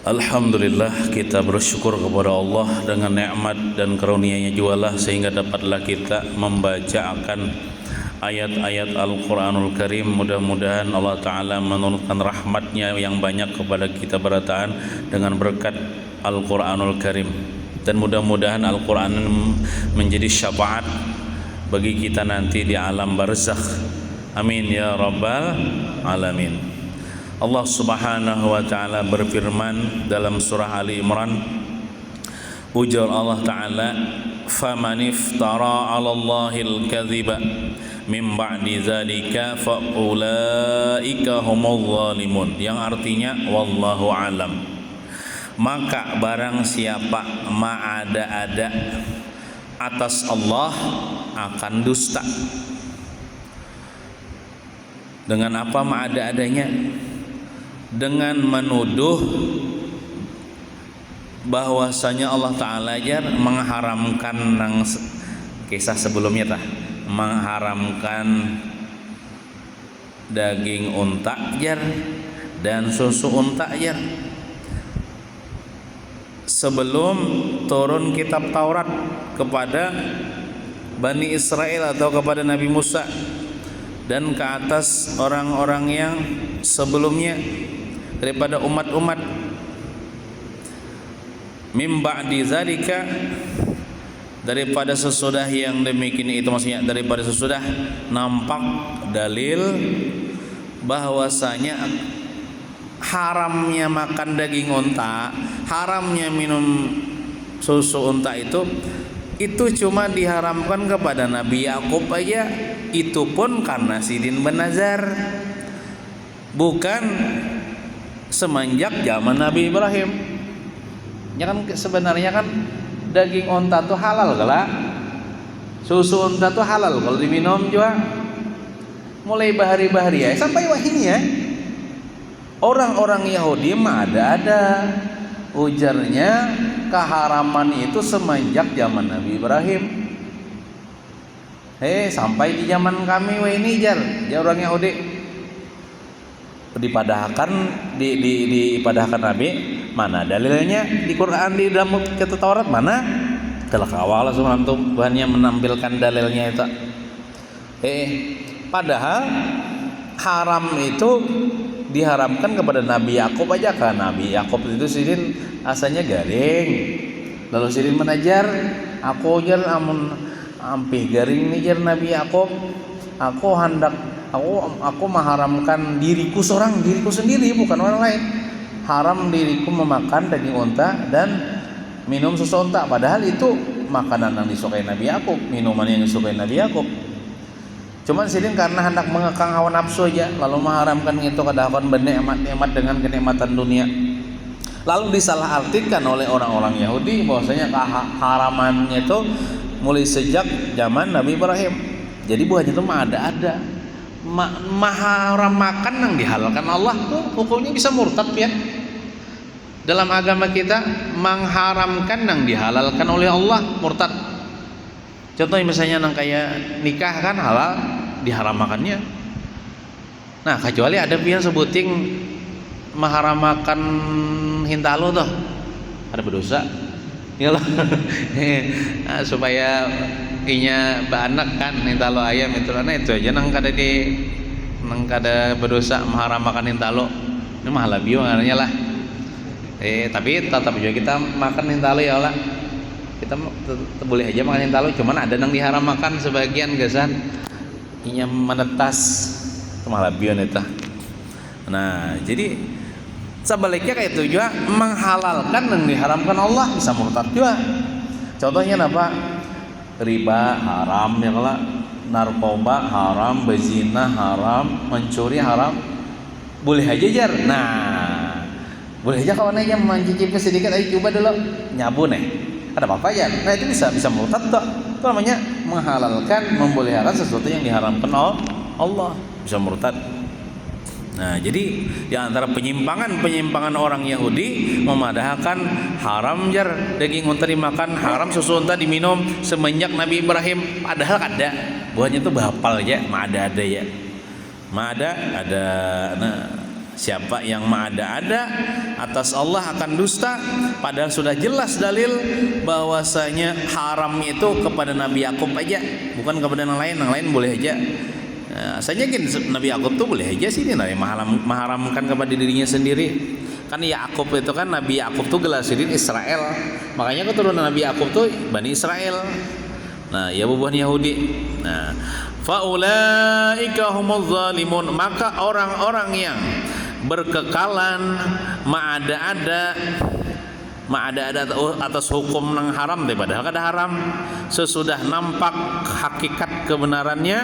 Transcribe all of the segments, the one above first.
Alhamdulillah, kita bersyukur kepada Allah dengan nikmat dan karunia-Nya jualah sehingga dapatlah kita membacakan ayat-ayat Al-Quranul Karim. Mudah-mudahan Allah Ta'ala menurunkan rahmatnya yang banyak kepada kita berataan dengan berkat Al-Quranul Karim, dan mudah-mudahan Al-Quran menjadi syafaat bagi kita nanti di alam barzakh. Amin ya rabbal alamin. Allah Subhanahu wa taala berfirman dalam surah Ali Imran, ujar Allah Ta'ala, faman iftara 'ala Allahil kadhiba min ba'di dzalika fa ulaika humudz zalimun, yang artinya wallahu alam. Maka barang siapa mengada-ada atas Allah akan dusta. Dengan apa mengada-adanya? Dengan menuduh bahwasanya Allah Ta'ala mengharamkan kisah sebelumnya mengharamkan daging unta dan susu unta sebelum turun kitab Taurat kepada Bani Israel atau kepada Nabi Musa dan ke atas orang-orang yang sebelumnya daripada umat-umat. Mim ba'di zalika, daripada sesudah yang demikian itu, maksudnya daripada sesudah nampak dalil bahwasanya haramnya makan daging unta, haramnya minum susu unta itu cuma diharamkan kepada Nabi Yakub aja, itu pun karena sidin benazar, bukan semenjak zaman Nabi Ibrahim. Ya kan, sebenarnya kan daging unta tuh halal kala, susu unta tuh halal kalau diminum juga. Mulai bahari-bahari ya sampai wahini ya, orang-orang Yahudi mah ada ujarnya keharaman itu semenjak zaman Nabi Ibrahim. Sampai di zaman kami ini orang Yahudi dipadahkan dipadahkan Nabi. Mana dalilnya di Quran, di dalam kitab Taurat mana? Telah kawal subhanahu Tuhan yang menampilkan dalilnya itu. Padahal haram itu diharamkan kepada Nabi Yakub aja, kan Nabi Yakub itu sidin asalnya garing, lalu sidin menajar aku amun ampih garing nih Nabi Yakub, aku mengharamkan diriku sendiri, bukan orang lain. Haram diriku memakan daging unta dan minum susu unta, padahal itu makanan yang disukai Nabi Yakub, minuman yang disukai Nabi Yakub. Cuman sidin karena hendak mengekang hawa nafsu aja, lalu mengharamkan itu kedahuan bernikmat dengan kenikmatan dunia. Lalu disalahartikan oleh orang-orang Yahudi bahwasanya keharamannya itu mulai sejak zaman Nabi Ibrahim. Jadi buahnya itu ada. Haram makan yang dihalalkan Allah tuh hukumnya bisa murtad ya. Dalam agama kita mengharamkan yang dihalalkan oleh Allah murtad. Contohnya misalnya nang kayak nikah kan halal, diharamakannya. Nah, kecuali ada pihak sebuting mengharamakan hintalo tuh, ada berdosa. Iyalah. Supaya inya baanak kan hintalo ayam itu aja nang kada berdosa mengharamakan hintalo. Ini mah halabio ngaranya lah. Tapi tetap juga kita makan hintalo ya Allah. Kita boleh aja makan hintalo, cuman ada yang diharamakan sebagian gesan inya menetas kemalabion itu. Nah, jadi sebaliknya kayak itu juga menghalalkan yang diharamkan Allah bisa murtad juga. Contohnya apa? Riba haram ya kalau, narkoba haram, berzina haram, mencuri haram. Boleh aja Nah, boleh aja kawan aja mencicipi sedikit aja, coba dulu nyabu ada apa ya? Nah itu bisa murtad tuh. Itu namanya menghalalkan, membolehkan sesuatu yang diharamkan Allah, bisa murtad. Nah, jadi di antara penyimpangan orang Yahudi memadahkan haram daging unta dimakan, haram susu unta diminum semenjak Nabi Ibrahim. Padahal ada buahnya itu bahapal aja, ada ya. Ada. Nah, siapa yang ada atas Allah akan dusta, padahal sudah jelas dalil bahwasanya haram itu kepada Nabi Yakub aja, bukan kepada yang lain. Yang lain boleh aja. Nah, saya yakin Nabi Yakub tuh boleh aja sih, dia mengharamkan kepada dirinya sendiri. Kan Yakub itu kan, Nabi Yakub tuh gelasirin Israel, makanya keturunan Nabi Yakub tuh Bani Israel. Nah, ya bubuhan Yahudi. Nah, faulaika humuz zalimun, maka orang-orang yang berkekalan ma'ada-ada atas hukum nang haram teh, padahal kada haram, sesudah nampak hakikat kebenarannya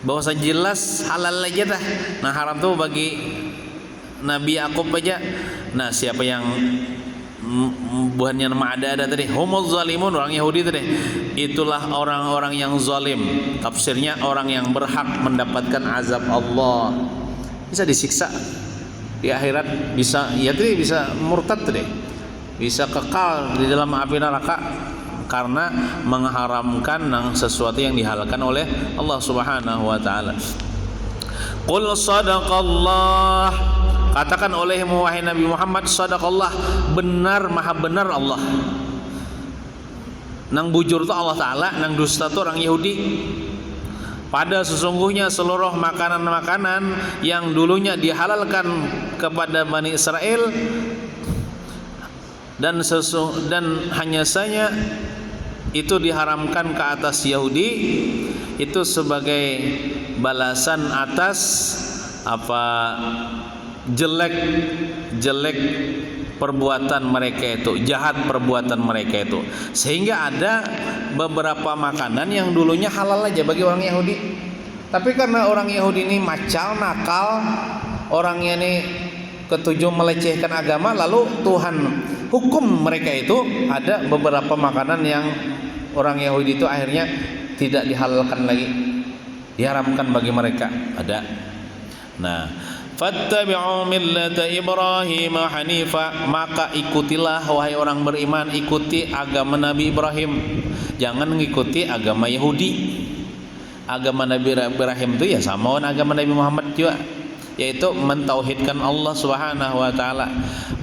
bahwa jelas halal aja dah. Nah, haram tuh bagi Nabi Yakub aja. Nah, siapa yang buahnya nama ada tadi, humuz zalimun, orang Yahudi tadi, itulah orang-orang yang zalim. Tafsirnya orang yang berhak mendapatkan azab Allah, bisa disiksa di akhirat, bisa ya tadi, bisa murtad tadi, bisa kekal di dalam api neraka karena mengharamkan sesuatu yang dihalalkan oleh Allah Subhanahu wa taala. Qul sadaqallah, katakan olehmu wahai Nabi Muhammad, sadaqallah, benar, maha benar Allah. Nang bujur tu Allah Ta'ala, nang dusta tu orang Yahudi. Pada sesungguhnya seluruh makanan-makanan yang dulunya dihalalkan kepada Bani Israel dan hanya saja itu diharamkan ke atas Yahudi, itu sebagai balasan atas apa jelek perbuatan mereka itu, jahat perbuatan mereka itu, sehingga ada beberapa makanan yang dulunya halal aja bagi orang Yahudi, tapi karena orang Yahudi ini macal, nakal, orangnya ini ketujuh melecehkan agama, lalu Tuhan hukum mereka itu ada beberapa makanan yang orang Yahudi itu akhirnya tidak dihalalkan lagi, diharamkan bagi mereka, ada. Nah, fattabi'u millata Ibrahim hanifa, maka ikutilah wahai orang beriman, ikuti agama Nabi Ibrahim, jangan mengikuti agama Yahudi. Agama Nabi Ibrahim itu ya sama dengan agama Nabi Muhammad juga, yaitu mentauhidkan Allah Subhanahu wa taala.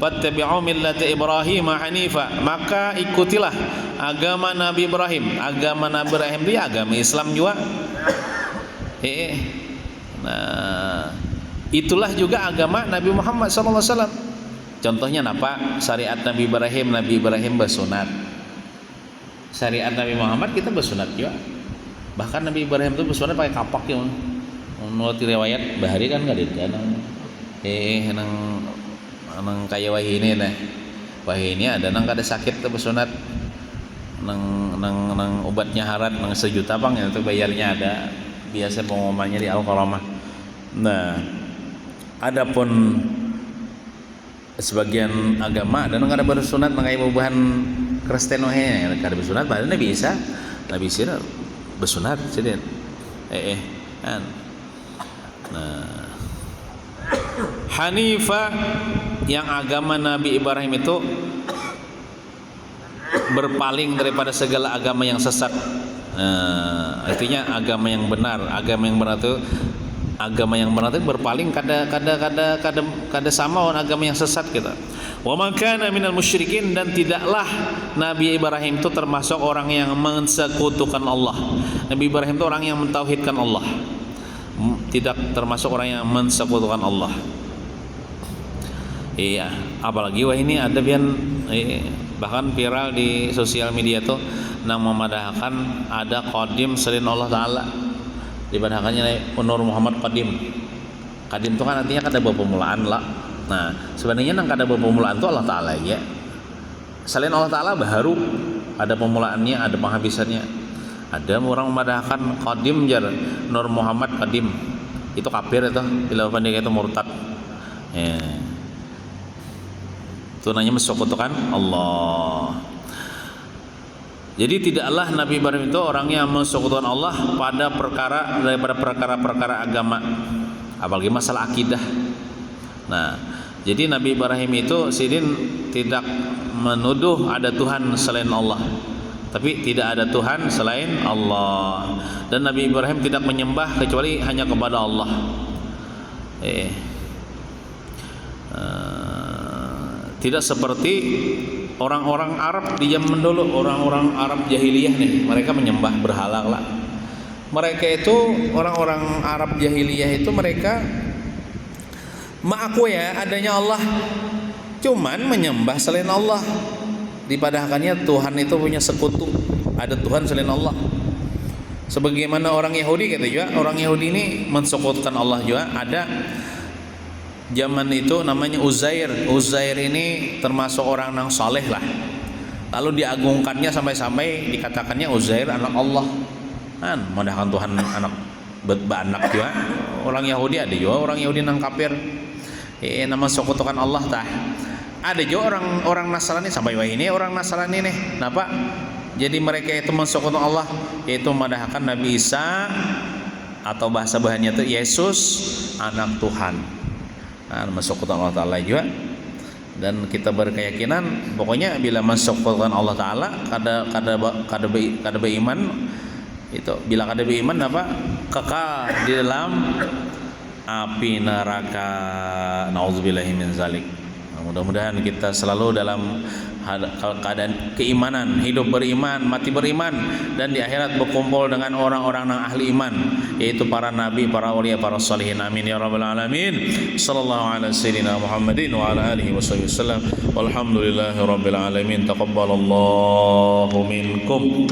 Fattabi'u millata Ibrahim hanifa, maka ikutilah agama Nabi Ibrahim. Agama Nabi Ibrahim itu ya agama Islam juga. Nah, itulah juga agama Nabi Muhammad SAW. Contohnya apa? Syariat Nabi Ibrahim bersunat. Syariat Nabi Muhammad kita bersunat juga. Bahkan Nabi Ibrahim itu bersunat pakai kapak ya. Menurut riwayat bahari kan enggak ada nang kaya wahini nah. Wahini ada nang kada sakit tuh bersunat. Nang obatnya harat nang sejuta bang, itu bayarnya ada. Biasa pengumumannya di Al-Qaramah. Nah, adapun sebagian agama dan nggak ada bersunat mengenai bubahan Kristen ohe, nggak ada bersunat, padahal Nabi Isa bersunat, jadi kan. Nah, Hanifah yang agama Nabi Ibrahim itu berpaling daripada segala agama yang sesat. Artinya agama yang benar itu, agama yang benar itu berpaling kada sama dengan agama yang sesat kita. Wa man kana minal musyrikin, dan tidaklah Nabi Ibrahim itu termasuk orang yang mensekutukan Allah. Nabi Ibrahim itu orang yang mentauhidkan Allah, tidak termasuk orang yang mensekutukan Allah. Iya, apalagi wah ini ada bahkan viral di sosial media tuh nang memadahkan ada qadim selain Allah Ta'ala, dibadahkannya Nur Muhammad Qadim. Qadim itu kan artinya kada berpemulaan lah. Nah, sebenarnya nang kada berpemulaan itu Allah Ta'ala ya. Selain Allah Ta'ala baru ada pemulaannya, ada penghabisannya. Ada orang memadahkan Qadim jar Nur Muhammad Qadim, itu kafir itu, dilakukan dia itu murtad. Itu namanya mensekutukan Allah. Jadi tidaklah Nabi Ibrahim itu orang yang mensekutukan Allah daripada perkara-perkara agama, apalagi masalah akidah. Nah, jadi Nabi Ibrahim itu sidin tidak menuduh ada Tuhan selain Allah, tapi tidak ada Tuhan selain Allah, dan Nabi Ibrahim tidak menyembah kecuali hanya kepada Allah. Tidak seperti orang-orang Arab di zaman dulu, orang-orang Arab jahiliyah nih, mereka menyembah berhala lah. Mereka itu orang-orang Arab jahiliyah itu mereka mengakui ya adanya Allah, cuman menyembah selain Allah. Dipadahkannya Tuhan itu punya sekutu, ada Tuhan selain Allah. Sebagaimana orang Yahudi kata juga, orang Yahudi ini mensekutukan Allah juga. Ada zaman itu namanya Uzair. Uzair ini termasuk orang yang saleh lah. Lalu diagungkannya sampai-sampai dikatakannya Uzair anak Allah. Kan mendahkan Tuhan anak anak juga. Orang Yahudi ada juga orang Yahudi nang kafir. Nama sekutukan Allah tah. Ada juga orang Nasrani sampai wah ini orang Nasrani nih. Kenapa? Jadi mereka itu mensekutukan Allah, yaitu mendahkan Nabi Isa atau bahasa bahannya itu Yesus anak Tuhan. Nah, mensekutukan Allah Ta'ala juga. Dan kita berkeyakinan pokoknya bila mensekutukan Allah Ta'ala kada beriman itu, bila kada beriman apa? Kekal di dalam api neraka. Nauzubillahi min zalik. Mudah-mudahan kita selalu dalam keadaan keimanan, hidup beriman, mati beriman, dan di akhirat berkumpul dengan orang-orang yang ahli iman, yaitu para nabi, para wali, para salihin. Amin ya rabbal alamin. Sallallahu ala sayyidina Muhammadin wa ala alihi wasallam. Walhamdulillahi rabbil alamin. Taqabbalallahu minkum.